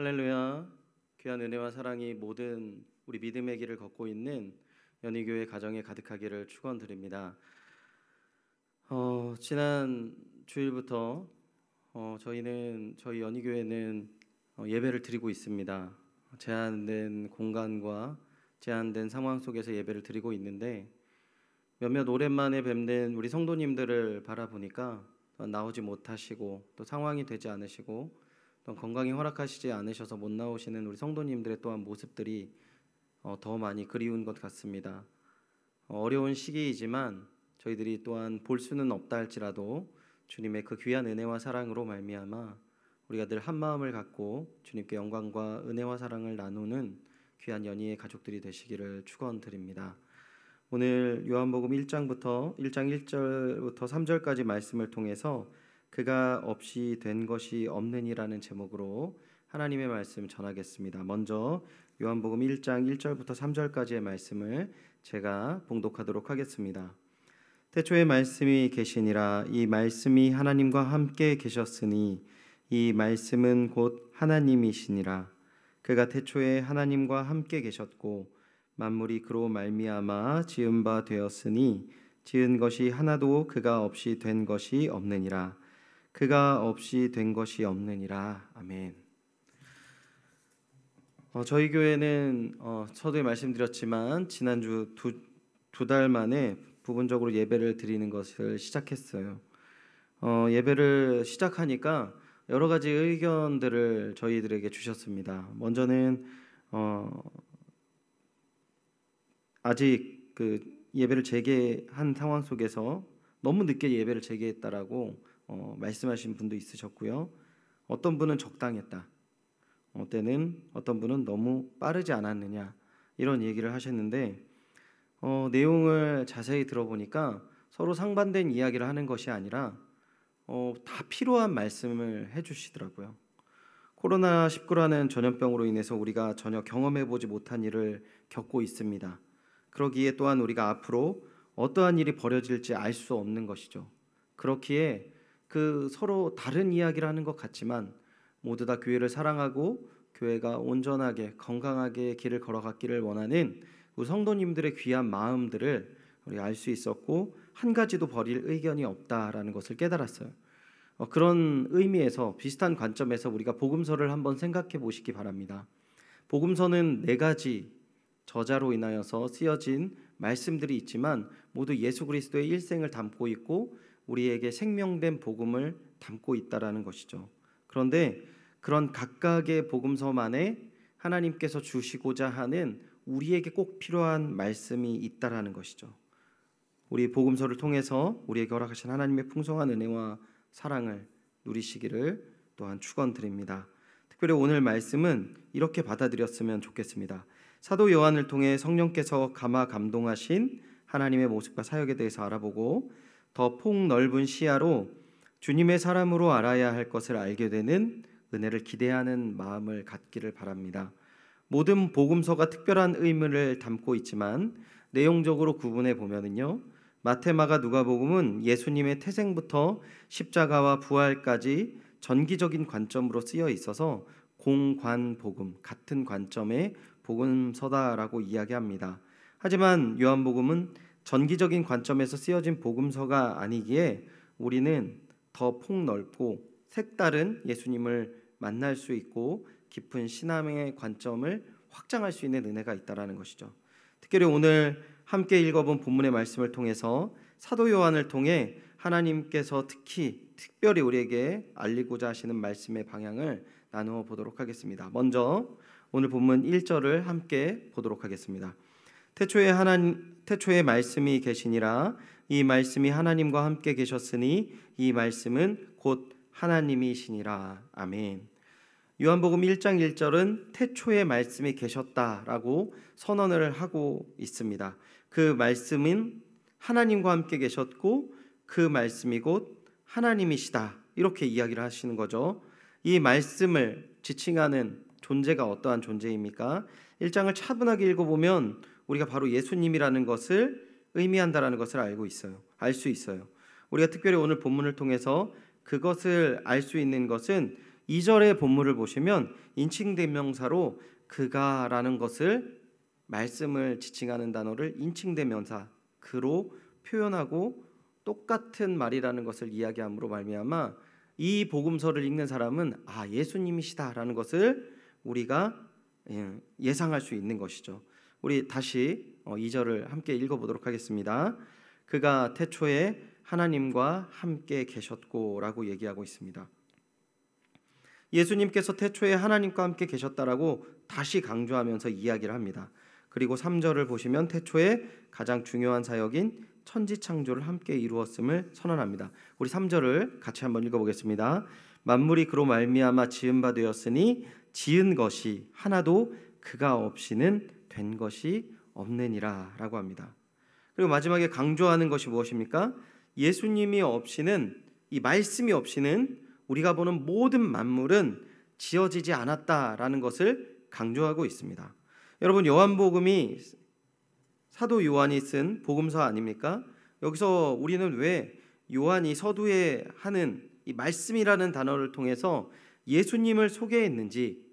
할렐루야. 귀한 은혜와 사랑이 모든 우리 믿음의 길을 걷고 있는 연희교회 가정에 가득하기를 축원드립니다. 지난 주일부터 저희 연희교회는 예배를 드리고 있습니다. 제한된 공간과 제한된 상황 속에서 예배를 드리고 있는데 몇몇 오랜만에 뵙는 우리 성도님들을 바라보니까 나오지 못하시고 또 상황이 되지 않으시고 또 건강이 허락하시지 않으셔서 못 나오시는 우리 성도님들의 또한 모습들이 더 많이 그리운 것 같습니다. 어려운 시기이지만 저희들이 또한 볼 수는 없다 할지라도 주님의 그 귀한 은혜와 사랑으로 말미암아 우리가 늘 한 마음을 갖고 주님께 영광과 은혜와 사랑을 나누는 귀한 연희의 가족들이 되시기를 축원드립니다. 오늘 요한복음 1장 1절부터 3절까지 말씀을 통해서 그가 없이 된 것이 없느니라는 제목으로 하나님의 말씀 전하겠습니다. 먼저 요한복음 1장 1절부터 3절까지의 말씀을 제가 봉독하도록 하겠습니다. 태초에 말씀이 계시니라. 이 말씀이 하나님과 함께 계셨으니 이 말씀은 곧 하나님이시니라. 그가 태초에 하나님과 함께 계셨고 만물이 그로 말미암아 지은 바 되었으니 지은 것이 하나도 그가 없이 된 것이 없느니라. 그가 없이 된 것이 없느니라. 아멘. 저희 교회는 서두에 말씀드렸지만 지난주 두 달 만에 부분적으로 예배를 드리는 것을 시작했어요. 예배를 시작하니까 여러 가지 의견들을 저희들에게 주셨습니다. 먼저는 아직 그 예배를 재개한 상황 속에서 너무 늦게 예배를 재개했다라고 말씀하신 분도 있으셨고요. 어떤 분은 적당했다. 어떤 분은 너무 빠르지 않았느냐 이런 얘기를 하셨는데 내용을 자세히 들어보니까 서로 상반된 이야기를 하는 것이 아니라 다 필요한 말씀을 해주시더라고요. 코로나19라는 전염병으로 인해서 우리가 전혀 경험해보지 못한 일을 겪고 있습니다. 그러기에 또한 우리가 앞으로 어떠한 일이 벌어질지 알 수 없는 것이죠. 그렇기에 그 서로 다른 이야기를 하는 것 같지만 모두 다 교회를 사랑하고 교회가 온전하게 건강하게 길을 걸어갔기를 원하는 우리 성도님들의 귀한 마음들을 우리가 알 수 있었고 한 가지도 버릴 의견이 없다라는 것을 깨달았어요. 그런 의미에서 비슷한 관점에서 우리가 복음서를 한번 생각해 보시기 바랍니다. 복음서는 4가지 저자로 인하여서 쓰여진 말씀들이 있지만 모두 예수 그리스도의 일생을 담고 있고 우리에게 생명된 복음을 담고 있다라는 것이죠. 그런데 그런 각각의 복음서만에 하나님께서 주시고자 하는 우리에게 꼭 필요한 말씀이 있다라는 것이죠. 우리 복음서를 통해서 우리에게 허락하신 하나님의 풍성한 은혜와 사랑을 누리시기를 또한 축원드립니다. 특별히 오늘 말씀은 이렇게 받아들였으면 좋겠습니다. 사도 요한을 통해 성령께서 감화 감동하신 하나님의 모습과 사역에 대해서 알아보고 더 폭넓은 시야로 주님의 사람으로 알아야 할 것을 알게 되는 은혜를 기대하는 마음을 갖기를 바랍니다. 모든 복음서가 특별한 의미를 담고 있지만 내용적으로 구분해 보면은요, 마태, 마가, 누가복음은 예수님의 태생부터 십자가와 부활까지 전기적인 관점으로 쓰여 있어서 공관복음, 같은 관점의 복음서다라고 이야기합니다. 하지만 요한복음은 전기적인 관점에서 쓰여진 복음서가 아니기에 우리는 더 폭넓고 색다른 예수님을 만날 수 있고 깊은 신앙의 관점을 확장할 수 있는 은혜가 있다라는 것이죠. 특별히 오늘 함께 읽어본 본문의 말씀을 통해서 사도 요한을 통해 하나님께서 특별히 우리에게 알리고자 하시는 말씀의 방향을 나누어 보도록 하겠습니다. 먼저 오늘 본문 1절을 함께 보도록 하겠습니다. 태초에 말씀이 계시니라. 이 말씀이 하나님과 함께 계셨으니 이 말씀은 곧 하나님이시니라. 아멘. 요한복음 1장 1절은 태초에 말씀이 계셨다라고 선언을 하고 있습니다. 그 말씀은 하나님과 함께 계셨고 그 말씀이 곧 하나님이시다, 이렇게 이야기를 하시는 거죠. 이 말씀을 지칭하는 존재가 어떠한 존재입니까? 1장을 차분하게 읽어보면 우리가 바로 예수님이라는 것을 의미한다라는 것을 알 수 있어요. 우리가 특별히 오늘 본문을 통해서 그것을 알 수 있는 것은 2절의 본문을 보시면 인칭대명사로 그가라는 것을 말씀을 지칭하는 단어를 인칭대명사 그로 표현하고 똑같은 말이라는 것을 이야기함으로 말미암아 이 복음서를 읽는 사람은 예수님이시다라는 것을 우리가 예상할 수 있는 것이죠. 우리 다시 2절을 함께 읽어보도록 하겠습니다. 그가 태초에 하나님과 함께 계셨고라고 얘기하고 있습니다. 예수님께서 태초에 하나님과 함께 계셨다라고 다시 강조하면서 이야기를 합니다. 그리고 3절을 보시면 태초에 가장 중요한 사역인 천지창조를 함께 이루었음을 선언합니다. 우리 3절을 같이 한번 읽어보겠습니다. 만물이 그로 말미암아 지은 바 되었으니 지은 것이 하나도 그가 없이는 된 것이 없느니라 라고 합니다. 그리고 마지막에 강조하는 것이 무엇입니까? 예수님이 없이는, 이 말씀이 없이는 우리가 보는 모든 만물은 지어지지 않았다라는 것을 강조하고 있습니다. 여러분, 요한복음이 사도 요한이 쓴 복음서 아닙니까? 여기서 우리는 왜 요한이 서두에 하는 이 말씀이라는 단어를 통해서 예수님을 소개했는지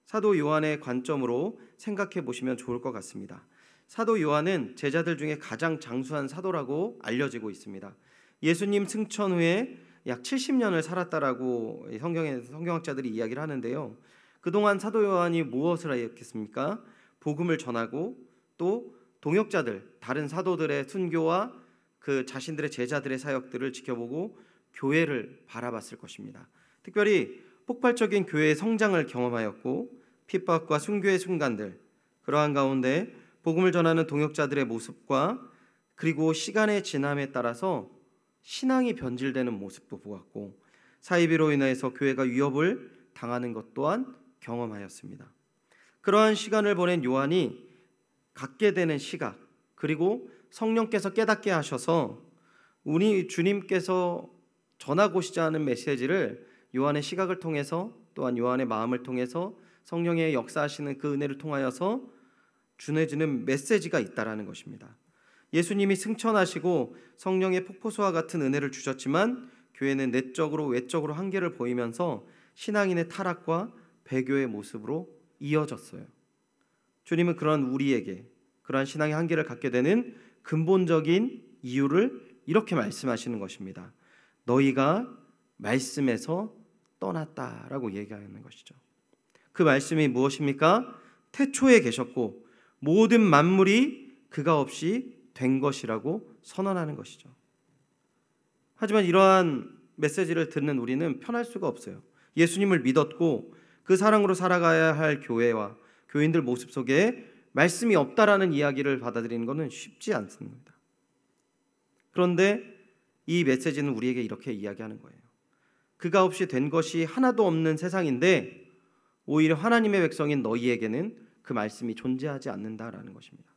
사도 요한의 관점으로 생각해 보시면 좋을 것 같습니다. 사도 요한은 제자들 중에 가장 장수한 사도라고 알려지고 있습니다. 예수님 승천 후에 약 70년을 살았다라고 성경학자들이 이야기를 하는데요. 그동안 사도 요한이 무엇을 했겠습니까? 복음을 전하고 또 동역자들, 다른 사도들의 순교와 그 자신들의 제자들의 사역들을 지켜보고 교회를 바라봤을 것입니다. 특별히 폭발적인 교회의 성장을 경험하였고 핍박과 순교의 순간들, 그러한 가운데 복음을 전하는 동역자들의 모습과 그리고 시간의 지남에 따라서 신앙이 변질되는 모습도 보았고 사이비로 인해서 교회가 위협을 당하는 것 또한 경험하였습니다. 그러한 시간을 보낸 요한이 갖게 되는 시각, 그리고 성령께서 깨닫게 하셔서 우리 주님께서 전하고자 하는 메시지를 요한의 시각을 통해서 또한 요한의 마음을 통해서 성령의 역사하시는 그 은혜를 통하여서 전해지는 메시지가 있다라는 것입니다. 예수님이 승천하시고 성령의 폭포수와 같은 은혜를 주셨지만 교회는 내적으로 외적으로 한계를 보이면서 신앙인의 타락과 배교의 모습으로 이어졌어요. 주님은 그런 우리에게 그러한 신앙의 한계를 갖게 되는 근본적인 이유를 이렇게 말씀하시는 것입니다. 너희가 말씀에서 떠났다라고 얘기하는 것이죠. 그 말씀이 무엇입니까? 태초에 계셨고 모든 만물이 그가 없이 된 것이라고 선언하는 것이죠. 하지만 이러한 메시지를 듣는 우리는 편할 수가 없어요. 예수님을 믿었고 그 사랑으로 살아가야 할 교회와 교인들 모습 속에 말씀이 없다라는 이야기를 받아들이는 것은 쉽지 않습니다. 그런데 이 메시지는 우리에게 이렇게 이야기하는 거예요. 그가 없이 된 것이 하나도 없는 세상인데 오히려 하나님의 백성인 너희에게는 그 말씀이 존재하지 않는다라는 것입니다.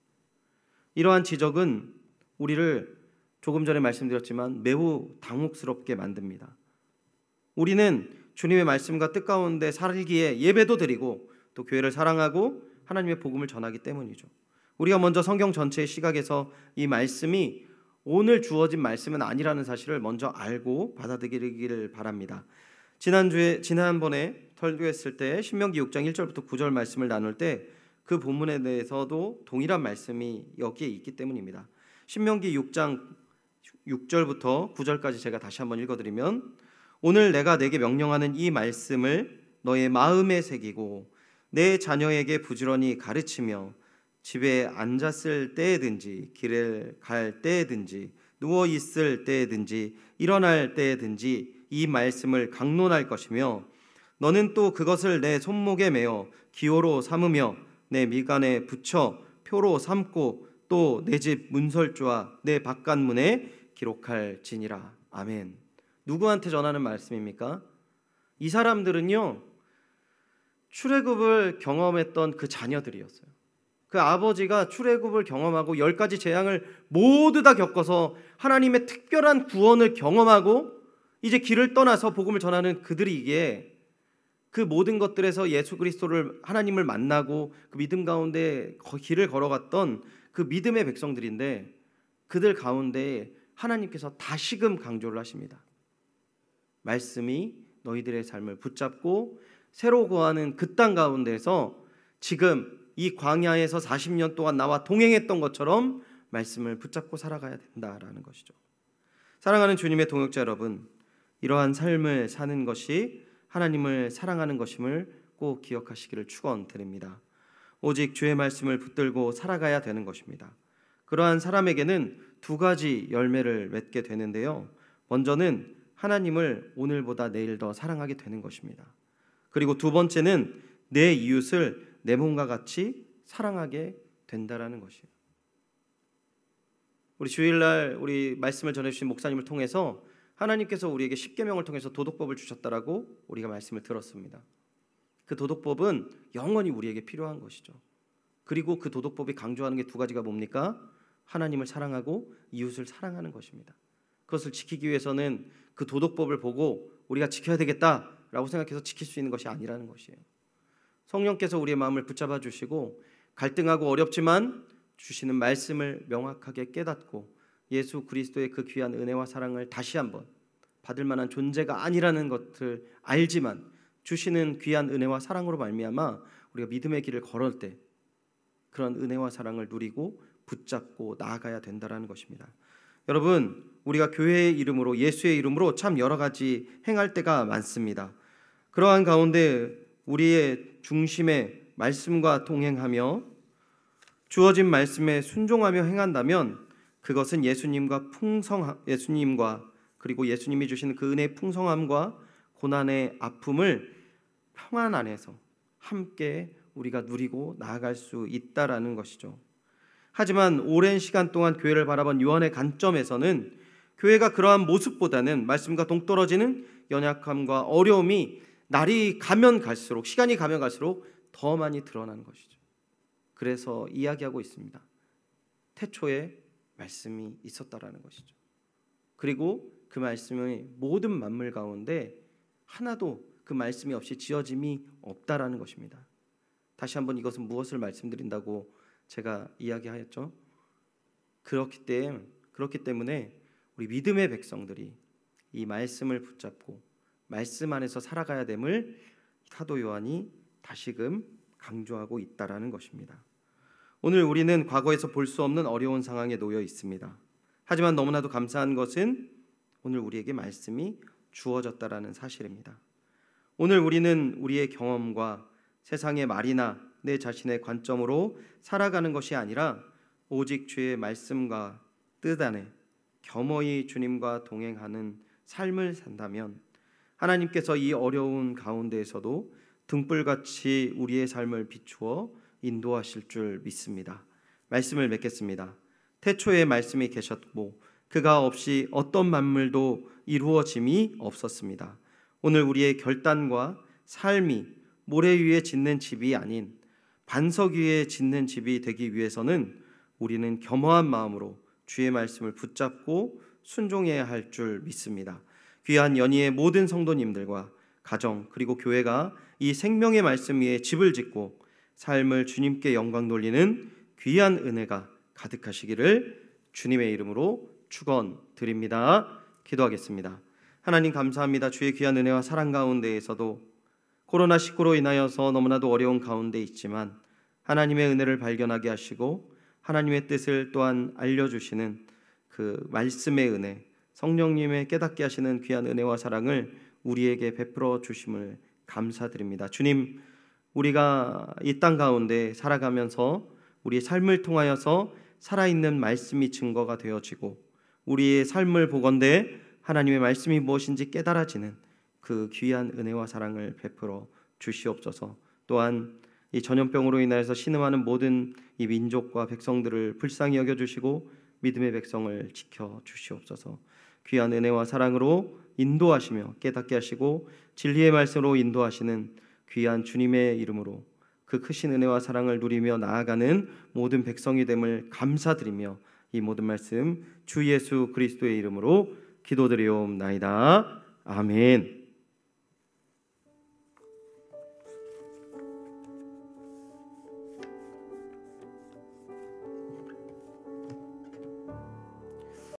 이러한 지적은 우리를 조금 전에 말씀드렸지만 매우 당혹스럽게 만듭니다. 우리는 주님의 말씀과 뜻 가운데 살기에 예배도 드리고 또 교회를 사랑하고 하나님의 복음을 전하기 때문이죠. 우리가 먼저 성경 전체의 시각에서 이 말씀이 오늘 주어진 말씀은 아니라는 사실을 먼저 알고 받아들이기를 바랍니다. 지난번에 설교했을 때 신명기 6장 1절부터 9절 말씀을 나눌 때 그 본문에 대해서도 동일한 말씀이 여기에 있기 때문입니다. 신명기 6장 6절부터 9절까지 제가 다시 한번 읽어드리면 오늘 내가 내게 명령하는 이 말씀을 너의 마음에 새기고 내 자녀에게 부지런히 가르치며 집에 앉았을 때든지 길을 갈 때든지 누워 있을 때든지 일어날 때든지 이 말씀을 강론할 것이며 너는 또 그것을 내 손목에 매어 기호로 삼으며 내 미간에 붙여 표로 삼고 또 내 집 문설주와 내 바깥문에 기록할지니라. 아멘. 누구한테 전하는 말씀입니까? 이 사람들은요 출애굽을 경험했던 그 자녀들이었어요. 그 아버지가 출애굽을 경험하고 10가지 재앙을 모두 다 겪어서 하나님의 특별한 구원을 경험하고 이제 길을 떠나서 복음을 전하는 그들이기에 그 모든 것들에서 예수 그리스도를 하나님을 만나고 그 믿음 가운데 길을 걸어갔던 그 믿음의 백성들인데 그들 가운데 하나님께서 다시금 강조를 하십니다. 말씀이 너희들의 삶을 붙잡고 새로 구하는 그 땅 가운데서 지금 이 광야에서 40년 동안 나와 동행했던 것처럼 말씀을 붙잡고 살아가야 된다라는 것이죠. 사랑하는 주님의 동역자 여러분, 이러한 삶을 사는 것이 하나님을 사랑하는 것임을 꼭 기억하시기를 축원드립니다. 오직 주의 말씀을 붙들고 살아가야 되는 것입니다. 그러한 사람에게는 두 가지 열매를 맺게 되는데요. 먼저는 하나님을 오늘보다 내일 더 사랑하게 되는 것입니다. 그리고 두 번째는 내 이웃을 내 몸과 같이 사랑하게 된다라는 것이에요. 우리 주일날 우리 말씀을 전해주신 목사님을 통해서 하나님께서 우리에게 십계명을 통해서 도덕법을 주셨다라고 우리가 말씀을 들었습니다. 그 도덕법은 영원히 우리에게 필요한 것이죠. 그리고 그 도덕법이 강조하는 게 두 가지가 뭡니까? 하나님을 사랑하고 이웃을 사랑하는 것입니다. 그것을 지키기 위해서는 그 도덕법을 보고 우리가 지켜야 되겠다라고 생각해서 지킬 수 있는 것이 아니라는 것이에요. 성령께서 우리의 마음을 붙잡아 주시고 갈등하고 어렵지만 주시는 말씀을 명확하게 깨닫고 예수 그리스도의 그 귀한 은혜와 사랑을 다시 한번 받을 만한 존재가 아니라는 것을 알지만 주시는 귀한 은혜와 사랑으로 말미암아 우리가 믿음의 길을 걸을 때 그런 은혜와 사랑을 누리고 붙잡고 나아가야 된다라는 것입니다. 여러분, 우리가 교회의 이름으로 예수의 이름으로 참 여러 가지 행할 때가 많습니다. 그러한 가운데 우리의 중심에 말씀과 동행하며 주어진 말씀에 순종하며 행한다면 그것은 예수님과 그리고 예수님이 주시는 그 은혜의 풍성함과 고난의 아픔을 평안 안에서 함께 우리가 누리고 나아갈 수 있다라는 것이죠. 하지만 오랜 시간 동안 교회를 바라본 유언의 관점에서는 교회가 그러한 모습보다는 말씀과 동떨어지는 연약함과 어려움이 날이 가면 갈수록 시간이 가면 갈수록 더 많이 드러나는 것이죠. 그래서 이야기하고 있습니다. 태초에 말씀이 있었다라는 것이죠. 그리고 그 말씀의 모든 만물 가운데 하나도 그 말씀이 없이 지어짐이 없다라는 것입니다. 다시 한번 이것은 무엇을 말씀드린다고 제가 이야기하였죠? 그렇기 때문에 우리 믿음의 백성들이 이 말씀을 붙잡고 말씀 안에서 살아가야 됨을 사도 요한이 다시금 강조하고 있다라는 것입니다. 오늘 우리는 과거에서 볼 수 없는 어려운 상황에 놓여 있습니다. 하지만 너무나도 감사한 것은 오늘 우리에게 말씀이 주어졌다라는 사실입니다. 오늘 우리는 우리의 경험과 세상의 말이나 내 자신의 관점으로 살아가는 것이 아니라 오직 주의 말씀과 뜻 안에 겸허히 주님과 동행하는 삶을 산다면 하나님께서 이 어려운 가운데에서도 등불같이 우리의 삶을 비추어 인도하실 줄 믿습니다. 말씀을 맺겠습니다. 태초에 말씀이 계셨고 그가 없이 어떤 만물도 이루어짐이 없었습니다. 오늘 우리의 결단과 삶이 모래 위에 짓는 집이 아닌 반석 위에 짓는 집이 되기 위해서는 우리는 겸허한 마음으로 주의 말씀을 붙잡고 순종해야 할 줄 믿습니다. 귀한 연희의 모든 성도님들과 가정 그리고 교회가 이 생명의 말씀 위에 집을 짓고 삶을 주님께 영광 돌리는 귀한 은혜가 가득하시기를 주님의 이름으로 축원드립니다. 기도하겠습니다. 하나님 감사합니다. 주의 귀한 은혜와 사랑 가운데에서도 코로나19로 인하여서 너무나도 어려운 가운데 있지만 하나님의 은혜를 발견하게 하시고 하나님의 뜻을 또한 알려주시는 그 말씀의 은혜, 성령님의 깨닫게 하시는 귀한 은혜와 사랑을 우리에게 베풀어 주심을 감사드립니다. 주님, 우리가 이 땅 가운데 살아가면서 우리의 삶을 통하여서 살아있는 말씀이 증거가 되어지고 우리의 삶을 보건대 하나님의 말씀이 무엇인지 깨달아지는 그 귀한 은혜와 사랑을 베풀어 주시옵소서. 또한 이 전염병으로 인하여서 신음하는 모든 이 민족과 백성들을 불쌍히 여겨주시고 믿음의 백성을 지켜 주시옵소서. 귀한 은혜와 사랑으로 인도하시며 깨닫게 하시고 진리의 말씀으로 인도하시는 귀한 주님의 이름으로 그 크신 은혜와 사랑을 누리며 나아가는 모든 백성이 됨을 감사드리며 이 모든 말씀 주 예수 그리스도의 이름으로 기도드리옵나이다. 아멘.